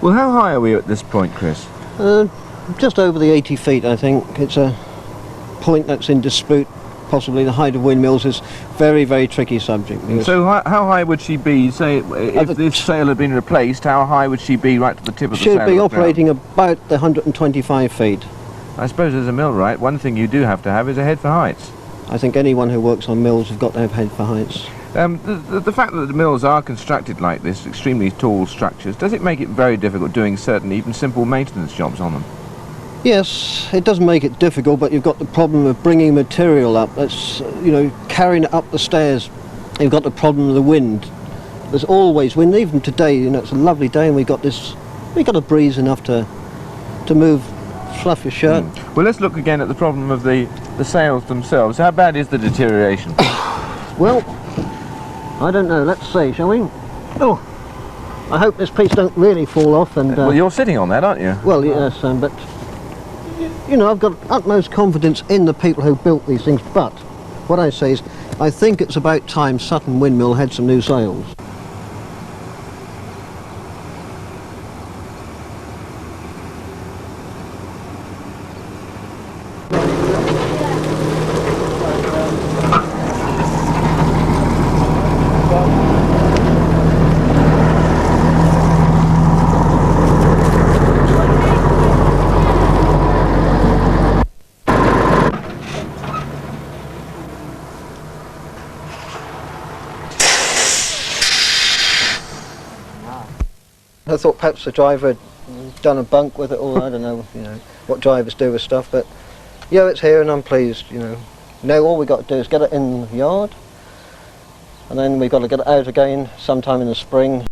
Well, how high are we at this point, Chris? Just over the 80 feet, I think. It's a point that's in dispute. Possibly the height of windmills is very, very tricky subject. So how high would she be, say, if this sail had been replaced, how high would she be right to the tip of the sail? She'd be operating about the 125 feet. I suppose as a millwright, one thing you do have to have is a head for heights. I think anyone who works on mills has got to have head for heights. The fact that the mills are constructed like this, extremely tall structures, does it make it very difficult doing certain, even simple maintenance jobs on them? Yes, it does make it difficult, but you've got the problem of bringing material up. That's, carrying it up the stairs. You've got the problem of the wind. There's always wind, even today, it's a lovely day and we've got a breeze enough to move, fluff your shirt. Well, let's look again at the problem of the sails themselves. How bad is the deterioration? Well, I don't know, let's see, shall we? Oh, I hope this piece don't really fall off. And well, you're sitting on that, aren't you? Well, yes, but I've got utmost confidence in the people who built these things, but what I say is I think it's about time Sutton Windmill had some new sails. I thought perhaps the driver had done a bunk with it, or I don't know, what drivers do with stuff, but it's here and I'm pleased, Now all we've got to do is get it in the yard, and then we've got to get it out again sometime in the spring.